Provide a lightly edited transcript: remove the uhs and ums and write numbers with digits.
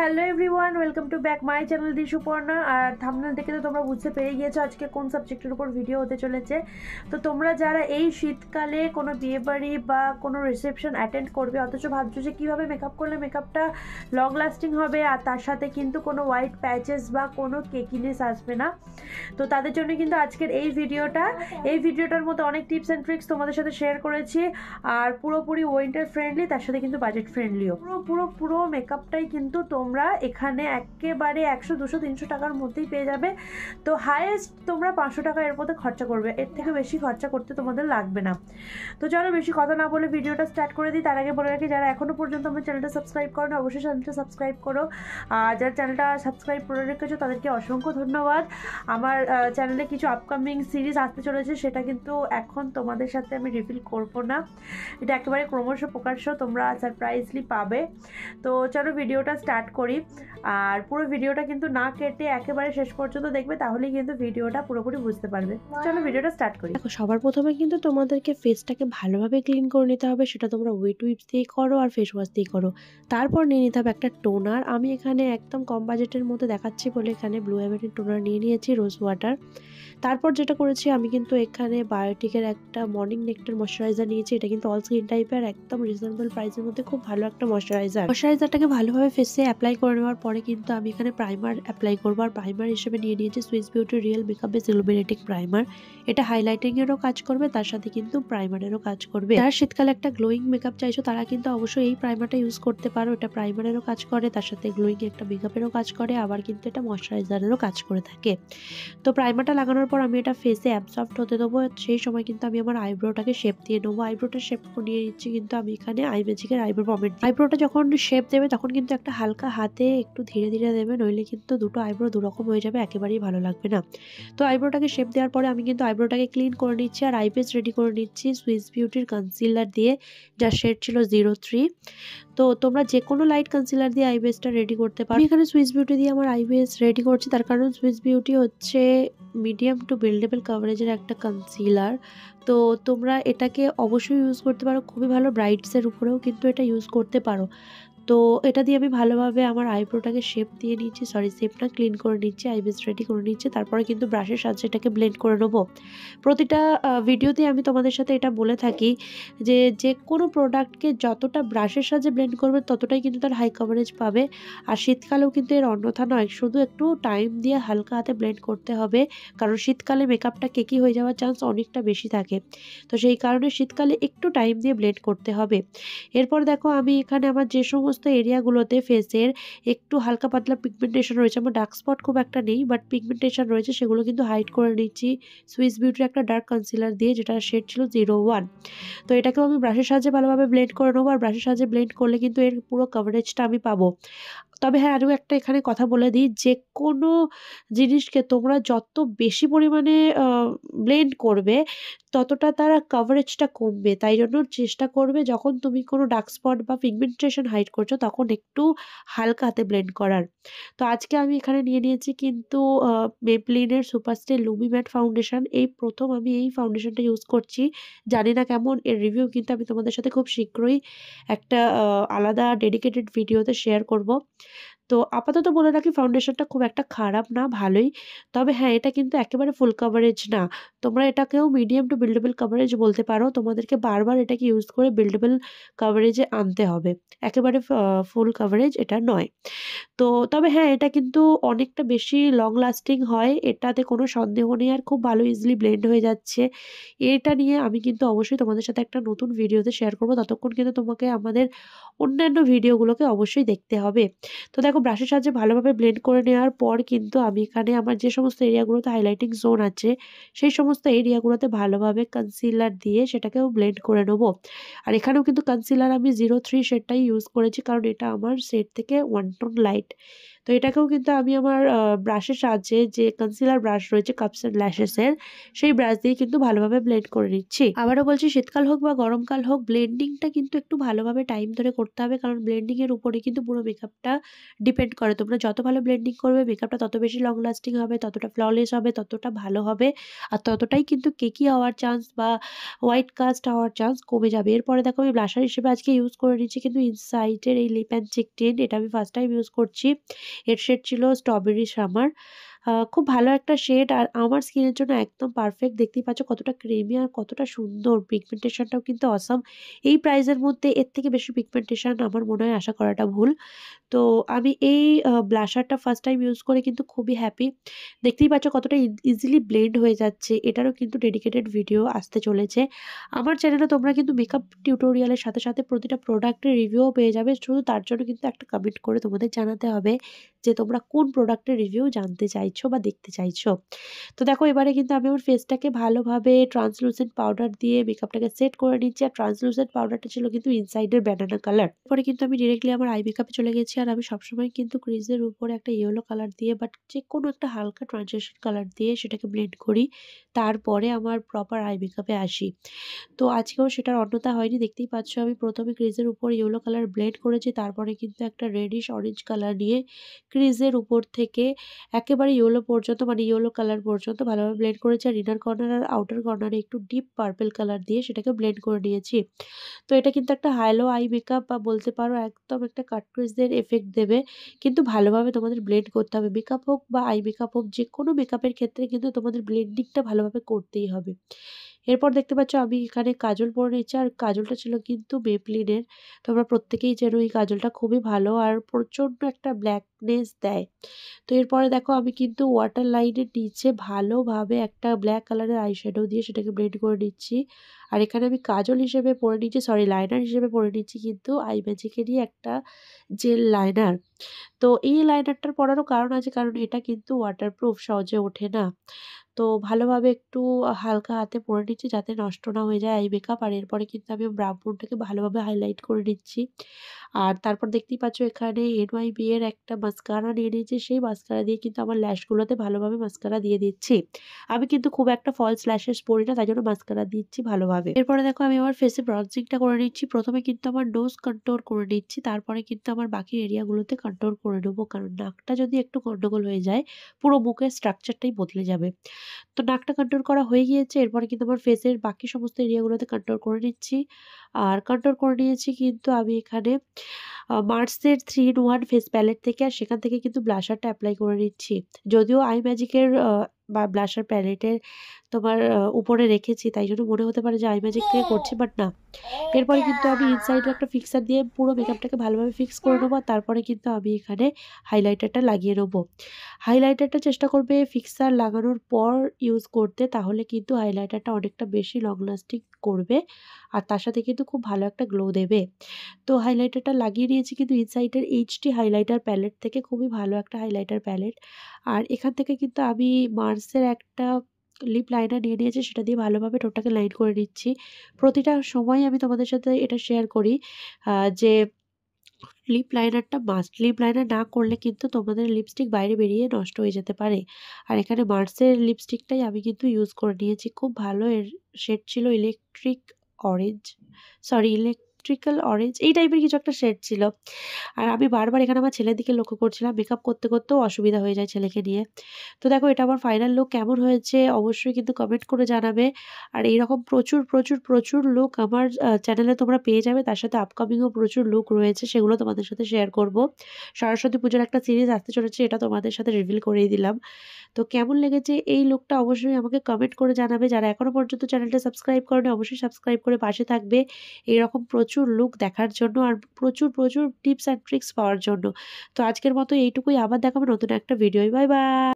Hello everyone, welcome to back my channel the Suparna. আর thumbnail দেখে তো তোমরা বুঝতে পেরে গিয়েছো আজকে কোন সাবজেক্টের উপর ভিডিও হতে চলেছে। তো তোমরা যারা এই শীতকালে কোনো বিয়েবাড়ি বা কোনো রিসেপশন অ্যাটেন্ড করবে, অথচ ভাবছো যে কীভাবে মেকআপ করলে মেকআপটা লং লাস্টিং হবে আর তার সাথে কিন্তু কোনো হোয়াইট প্যাচেস বা কোনো কেকিনেস আসবে না, তো তাদের জন্য কিন্তু আজকের এই ভিডিওটার মধ্যে অনেক টিপস অ্যান্ড ট্রিক্স তোমাদের সাথে শেয়ার করেছি। আর পুরোপুরি উইন্টার ফ্রেন্ডলি, তার সাথে কিন্তু বাজেট ফ্রেন্ডলিও। পুরো মেকআপটাই কিন্তু তোমরা এখানে একেবারে 100, 200, 300 টাকার মধ্যেই পেয়ে যাবে। তো হাইয়েস্ট তোমরা 500 টাকা এর মধ্যে খরচা করবে, এর থেকে বেশি খরচা করতে তোমাদের লাগবে না। তো চলো বেশি কথা না বলে ভিডিওটা স্টার্ট করে দিই। তার আগে বলে রাখি, যারা এখনও পর্যন্ত আমার চ্যানেলটা সাবস্ক্রাইব করো না, অবশ্যই চ্যানেলটা সাবস্ক্রাইব করো। আর যারা চ্যানেলটা সাবস্ক্রাইব করে রেখেছো তাদেরকে অসংখ্য ধন্যবাদ। আমার চ্যানেলে কিছু আপকামিং সিরিজ আসতে চলেছে, সেটা কিন্তু এখন তোমাদের সাথে আমি রিভিল করবো না, এটা একেবারে ক্রমশ প্রকাশ্য, তোমরা সারপ্রাইজলি পাবে। তো চলো ভিডিওটা স্টার্ট করি। আর পুরো ভিডিওটা কিন্তু না কেটে একেবারে শেষ পর্যন্ত দেখবে, তাহলেই কিন্তু ভিডিওটা পুরোপুরি বুঝতে পারবে। চলো ভিডিওটা স্টার্ট করি। দেখো, সবার প্রথমে কিন্তু তোমাদেরকে ফেসটাকে ভালোভাবে ক্লিন করে নিতে হবে। সেটা তোমরা ওয়েট উইপস দিয়ে করো আর ফেস ওয়াশ দিয়ে করো। তারপর নিয়ে নিতে হবে একটা টোনার। আমি এখানে একদম কম বাজেটের মধ্যে দেখাচ্ছি বলে এখানে ব্লু হেভেনের টোনার নিয়ে নিয়েছি, রোজ ওয়াটার। তারপর যেটা করেছি, আমি কিন্তু এখানে বায়োটিকের একটা মর্নিং নেক্টার ময়শ্চারাইজার নিয়েছি। এটা কিন্তু অল স্কিন টাইপের, একদম রিজনেবল প্রাইসের মধ্যে খুব ভালো একটা ময়শ্চারাইজারটাকে ভালোভাবে ফেসে অ্যাপ্লাই করে নেওয়ার পরে কিন্তু আমি এখানে প্রাইমার অ্যাপ্লাই করবো। আর প্রাইমার হিসেবে নিয়ে নিয়েছি Swiss beauty real makeup base illuminating primer. এটা হাইলাইটিং এরও কাজ করবে, তার সাথে কিন্তু প্রাইমারেরও কাজ করবে। যারা শীতকালে একটা গ্লোয়িং মেকআপ চাইছো তারা কিন্তু অবশ্যই এই প্রাইমারটা ইউজ করতে পারো। এটা প্রাইমারেরও কাজ করে, তার সাথে গ্লোয়িং একটা মেকআপেরও কাজ করে, আবার কিন্তু এটা ময়শ্চারাইজারেরও কাজ করে থাকে। তো প্রাইমারটা লাগানোর পর আমি এটা ফেসে অ্যাবসর্বড হতে দেবো। সেই সময় কিন্তু আমি আমার আইব্রোটাকে শেপ দিয়ে নেবো। আইব্রোটা শেপ নিয়ে নিচ্ছি কিন্তু আমি এখানে আই ম্যাজিকের আইব্রো পমেট। আইব্রোটা যখন শেপ দেবে তখন কিন্তু একটা হালকা হাতে একটু ধীরে ধীরে দেবে, নইলে কিন্তু দুটো আইব্রো দুরকম হয়ে যাবে, একেবারেই ভালো লাগবে না। তো আইব্রোটাকে শেপ দেওয়ার পরে আমি কিন্তু আইব্রোটাকে ক্লিন করে নিচ্ছি আর আইব্রোস রেডি করে নিচ্ছি সুইস বিউটির কনসিলার দিয়ে, যার শেড ছিল 03। তো তোমরা যে কোনো লাইট কনসিলার দিয়ে আইব্রোসটা রেডি করতে পারো। আমি এখানে সুইস বিউটি দিয়ে আমার আইব্রোস রেডি করছি, তার কারণ সুইস বিউটি হচ্ছে মিডিয়াম টু বিল্ডেবল কভারেজের একটা কনসিলার। তো তোমরা এটাকে অবশ্যই ইউজ করতে পারো, খুবই ভালো। ব্রাইটসের উপরেও কিন্তু এটা ইউজ করতে পারো। তো এটা দিয়ে আমি ভালোভাবে আমার আইব্রোটাকে শেপ দিয়ে নিচ্ছি, শেপ না, ক্লিন করে নিচ্ছি, আইব্রোস রেডি করে নিচ্ছি। তারপরে কিন্তু ব্রাশের সাহায্যে এটাকে ব্লেন্ড করে নেবো। প্রতিটা ভিডিওতে আমি তোমাদের সাথে এটা বলে থাকি যে যে কোনো প্রোডাক্টকে যতটা ব্রাশের সাহায্যে ব্লেন্ড করবে ততটাই কিন্তু তার হাই কভারেজ পাবে। আর শীতকালেও কিন্তু এর অন্যথা নয়, শুধু একটু টাইম দিয়ে হালকা হাতে ব্লেন্ড করতে হবে, কারণ শীতকালে মেকআপটা কেকি হয়ে যাওয়ার চান্স অনেকটা বেশি থাকে। তো সেই কারণে শীতকালে একটু টাইম দিয়ে ব্লেন্ড করতে হবে। এরপর দেখো, আমি এখানে আমার যে সমস্ত এরিয়াগুলোতে ফেসের একটু হালকা পাতলা পিগমেন্টেশন রয়েছে, আমার ডার্ক স্পট খুব একটা নেই বাট পিগমেন্টেশন রয়েছে, সেগুলো কিন্তু হাইড করে নিচ্ছি সুইস বিউটির একটা ডার্ক কনসিলার দিয়ে, যেটা শেড ছিল 01। তো এটাকেও আমি ব্রাশের সাহায্যে ভালোভাবে ব্লেন্ড করে নেবো। আর ব্রাশের সাহায্যে ব্লেন্ড করলে কিন্তু এর পুরো কভারেজটা আমি পাবো। তবে হ্যাঁ, আরও একটা এখানে কথা বলে দিই, যে কোনো জিনিসকে তোমরা যত বেশি পরিমাণে ব্লেন্ড করবে ততটা তার কভারেজটা কমবে। তাই জন্য চেষ্টা করবে যখন তুমি কোনো ডার্ক স্পট বা পিগমেন্টেশন হাইড করছো তখন একটু হালকা হাতে ব্লেন্ড করার। তো আজকে আমি এখানে নিয়ে নিয়েছি কিন্তু মেবলিনের সুপারস্টে লুমি ম্যাট ফাউন্ডেশন। এই প্রথম আমি এই ফাউন্ডেশনটা ইউজ করছি, জানি না কেমন। এর রিভিউ কিন্তু আমি তোমাদের সাথে খুব শীঘ্রই একটা আলাদা ডেডিকেটেড ভিডিওতে শেয়ার করব। তো আপাতত বলে রাখি, ফাউন্ডেশনটা খুব একটা খারাপ না, ভালোই। তবে হ্যাঁ, এটা কিন্তু একেবারে ফুল কভারেজ না, তোমরা এটাকেও মিডিয়াম টু বিল্ডেবল কভারেজ বলতে পারো। তোমাদেরকে বারবার এটাকে ইউজ করে বিল্ডেবল কভারেজে আনতে হবে, একেবারে ফুল কভারেজ এটা নয়। তো তবে হ্যাঁ, এটা কিন্তু অনেকটা বেশি লং লাস্টিং হয়, এটাতে কোনো সন্দেহ নেই। আর খুব ভালো ইজিলি ব্লেন্ড হয়ে যাচ্ছে। এটা নিয়ে আমি কিন্তু অবশ্যই তোমাদের সাথে একটা নতুন ভিডিওতে শেয়ার করব, ততক্ষণ কিন্তু তোমাকে আমাদের অন্যান্য ভিডিওগুলোকে অবশ্যই দেখতে হবে। তো দেখো, ব্রাশের সাহায্যে ভালোভাবে ব্লেন্ড করে নেওয়ার পর কিন্তু আমি এখানে আমার যে সমস্ত এরিয়াগুলোতে হাইলাইটিং জোন আছে সেই সমস্ত এরিয়াগুলোতে ভালোভাবে কনসিলার দিয়ে সেটাকেও ব্লেন্ড করে নেবো। আর এখানেও কিন্তু কনসিলার আমি 03 শেডটাই ইউজ করেছি, কারণ এটা আমার শেড থেকে 1 টোন লাইট। তো এটাকেও কিন্তু আমি আমার ব্রাশের সাহায্যে, যে কনসিলার ব্রাশ রয়েছে কাপস অ্যান্ড ল্যাশেসের, সেই ব্রাশ দিয়ে কিন্তু ভালোভাবে ব্লেন্ড করে নিচ্ছি। আবারও বলছি, শীতকাল হোক বা গরমকাল হোক, ব্লেন্ডিংটা কিন্তু একটু ভালোভাবে টাইম ধরে করতে হবে, কারণ ব্লেন্ডিং এর উপরে কিন্তু পুরো মেকআপটা ডিপেন্ড করে। তোমরা যত ভালো ব্লেন্ডিং করবে মেকআপটা তত বেশি লং লাস্টিং হবে, ততটা ফ্ললেস হবে, ততটা ভালো হবে, আর ততটাই কিন্তু কেকি হওয়ার চান্স বা হোয়াইট কাস্ট হওয়ার চান্স কমে যাবে। এরপরে দেখো আমি ব্লাশার হিসেবে আজকে ইউজ করে নিচ্ছি কিন্তু ইনসাইটের এই লিপ অ্যান্ড চিক টিন্ট। এটা আমি ফার্স্ট টাইম ইউজ করছি। এর শেড ছিল স্ট্রবেরি সামার। খুব ভালো একটা শেড, আর আমার স্কিনের জন্য একদম পারফেক্ট। দেখতেই পাচ্ছ কতটা ক্রিমি আর কতটা সুন্দর, পিগমেন্টেশনটাও কিন্তু অসাম। এই প্রাইসের মধ্যে এর থেকে বেশি পিগমেন্টেশন আমার মনে হয় আশা করাটা ভুল। তো আমি এই ব্লাশারটা ফার্স্ট টাইম ইউজ করে কিন্তু খুবই হ্যাপি। দেখতেই পাচ্ছ কতটা ইজিলি ব্লেন্ড হয়ে যাচ্ছে। এটারও কিন্তু ডেডিকেটেড ভিডিও আসতে চলেছে আমার চ্যানেলে। তোমরা কিন্তু মেকআপ টিউটোরিয়ালের সাথে সাথে প্রতিটা প্রোডাক্টের রিভিউও পেয়ে যাবে। শুধু তার জন্য কিন্তু একটা কমেন্ট করে তোমাদের জানাতে হবে যে তোমরা কোন প্রোডাক্টের রিভিউ জানতে চাইছো বা দেখতে চাইছো। তো দেখো এবারে কিন্তু আমি আমার ফেসটাকে ভালোভাবে ট্রান্সলুসেন্ট পাউডার দিয়ে মেকআপটাকে সেট করে নিচ্ছি। আর ট্রান্সলুসেন্ট পাউডারটা ছিল কিন্তু ইনসাইডের ব্যানানা কালার। পরে কিন্তু আমি ডিরেক্টলি আমার আই মেকআপে চলে গেছি। আর আমি সবসময় কিন্তু ক্রিজের উপরে একটা ইয়েলো কালার দিয়ে, বাট যে কোনো একটা হালকা ট্রানজিশন কালার দিয়ে সেটাকে ব্লেন্ড করি, তারপরে আমার প্রপার আই মেকআপে আসি। তো আজকেও সেটার অন্যথা হয়নি। দেখতেই পাচ্ছ আমি প্রথমে ক্রিজের উপর ইয়েলো কালার ব্লেন্ড করেছি, তারপরে কিন্তু একটা রেডিশ অরেঞ্জ কালার নিয়ে ক্রিজের উপর থেকে একেবারে ইয়েলো পর্যন্ত, মানে ইয়েলো কালার পর্যন্ত ভালোভাবে ব্লেন্ড করেছি। আর ইনার কর্নার আর আউটার কর্নারে একটু ডিপ পার্পল কালার দিয়ে সেটাকে ব্লেন্ড করে নিয়েছি। তো এটা কিন্তু একটা হ্যালো আই মেকআপ, বা বলতে পারো একদম একটা কাট ক্রিজের এফেক্ট দেবে, কিন্তু ভালোভাবে তোমাদের ব্লেন্ড করতে হবে। মেকআপ হোক বা আই মেকআপ হোক, যে কোনো মেকআপের ক্ষেত্রে কিন্তু তোমাদের ব্লেন্ডিংটা ভালোভাবে করতেই হবে। এরপর দেখতে পাচ্ছ আমি এখানে কাজল পরে নিচ্ছি, আর কাজলটা ছিল কিন্তু মেবলিনের। তোমরা প্রত্যেকেই চেনো এই কাজলটা খুবই ভালো আর প্রচণ্ড একটা ব্ল্যাকনেস দেয়। তো এরপরে দেখো আমি কিন্তু ওয়াটার লাইনের নিচে ভালোভাবে একটা ব্ল্যাক কালারের আইশ্যাডো দিয়ে সেটাকে ব্লেন্ড করে নিচ্ছি। আর এখানে আমি কাজল হিসেবে পরে নিচ্ছি, সরি লাইনার হিসেবে পরে নিচ্ছি কিন্তু আই ম্যাজিকেরই একটা জেল লাইনার। তো এই লাইনারটার পরারও কারণ আছে, কারণ এটা কিন্তু ওয়াটারপ্রুফ, সহজে ওঠে না। তো ভালোভাবে একটু হালকা হাতে পরে নিচ্ছি যাতে নষ্ট না হয়ে যায় আই মেকআপ। আর এরপরে কিন্তু আমি ব্রাউ বোনটাকে ভালোভাবে হাইলাইট করে নিচ্ছি। আর তারপর দেখতেই পাচ্ছ এখানে এনওয়াইবি এর একটা মাস্কারা নিয়ে নিয়েছি। সেই মাস্কারা দিয়ে কিন্তু আমার ল্যাশগুলোতে ভালোভাবে মাস্কারা দিয়ে দিচ্ছি। আমি কিন্তু খুব একটা ফলস ল্যাশেস পরি না, তাই জন্য মাস্কারা দিচ্ছি ভালোভাবে। এরপরে দেখো আমি আমার ফেসে ব্রঞ্জিংটা করে নিচ্ছি। প্রথমে কিন্তু আমার নোজ কন্ট্রোল করে নিচ্ছি, তারপরে কিন্তু আমার বাকি এরিয়াগুলোতে কন্ট্রোল করে নেবো, কারণ নাকটা যদি একটু গন্ডগোল হয়ে যায় পুরো মুখের স্ট্রাকচারটাই বদলে যাবে। তো নাকটা কন্ট্রোল করা হয়ে গিয়েছে। এরপরে কিন্তু আমার ফেসের বাকি সমস্ত এরিয়াগুলোতে কন্ট্রোল করে নিচ্ছি। আর কন্ট্রোল করে নিয়েছি কিন্তু আমি এখানে মার্সের 3 in 1 ফেস প্যালেট থেকে, আর সেখান থেকে কিন্তু ব্লাশারটা অ্যাপ্লাই করে নিচ্ছি। যদিও আই ম্যাজিকের বা ব্লাশার প্যালেটের তোমার উপরে রেখেছি, তাই জন্য মনে হতে পারে যে আই ম্যাজিক থেকে করছি, বাট না। এরপরে কিন্তু আমি ইনসাইডে একটা ফিক্সার দিয়ে পুরো মেকআপটাকে ভালোভাবে ফিক্স করে নেবো। আর তারপরে কিন্তু আমি এখানে হাইলাইটারটা লাগিয়ে নেবো। হাইলাইটারটা চেষ্টা করবে ফিক্সার লাগানোর পর ইউজ করতে, তাহলে কিন্তু হাইলাইটারটা অনেকটা বেশি লং লাস্টিং করবে, আর তার সাথে কিন্তু খুব ভালো একটা গ্লো দেবে। তো হাইলাইটারটা লাগিয়ে নিয়েছি কিন্তু ইনসাইডের এইচডি হাইলাইটার প্যালেট থেকে, খুবই ভালো একটা হাইলাইটার প্যালেট। আর এখান থেকে কিন্তু আমি মার্সের একটা লিপ লাইনার নিয়ে নিয়েছি, সেটা দিয়ে ভালোভাবে ঠোঁটটাকে লাইন করে নিচ্ছি। প্রতিটা সময় আমি তোমাদের সাথে এটা শেয়ার করি যে লিপ লাইনারটা মাস্ট। লিপ লাইনার না করলে কিন্তু তোমাদের লিপস্টিক বাইরে বেরিয়ে নষ্ট হয়ে যেতে পারে। আর এখানে মার্সের লিপস্টিকটাই আমি কিন্তু ইউজ করে নিয়েছি। খুব ভালো এর শেড ছিল ইলেকট্রিক্যাল অরেঞ্জ, এই টাইপের কিছু একটা শেড ছিল। আর আমি বারবার এখানে আমার ছেলের দিকে লক্ষ্য করছিলাম, মেকআপ করতে করতেও অসুবিধা হয়ে যায় ছেলেকে নিয়ে। তো দেখো এটা আমার ফাইনাল লুক কেমন হয়েছে অবশ্যই কিন্তু কমেন্ট করে জানাবে। আর এইরকম প্রচুর প্রচুর প্রচুর লুক আমার চ্যানেলে তোমরা পেয়ে যাবে। তার সাথে আপকামিংও প্রচুর লুক রয়েছে, সেগুলো তোমাদের সাথে শেয়ার করব। সরস্বতী পুজোর একটা সিরিজ আসতে চলেছে, এটা তোমাদের সাথে রিভিল করেই দিলাম। তো কেমন লেগেছে এই লুকটা অবশ্যই আমাকে কমেন্ট করে জানাবে। যারা এখনও পর্যন্ত চ্যানেলটা সাবস্ক্রাইব করেনি অবশ্যই সাবস্ক্রাইব করে পাশে থাকবে এরকম প্রচুর লুক দেখার জন্য, আর প্রচুর প্রচুর টিপস অ্যান্ড ট্রিক্স পাওয়ার জন্য। তো আজকের মতো এইটুকুই, আবার দেখাবো নতুন একটা ভিডিও। Bye bye.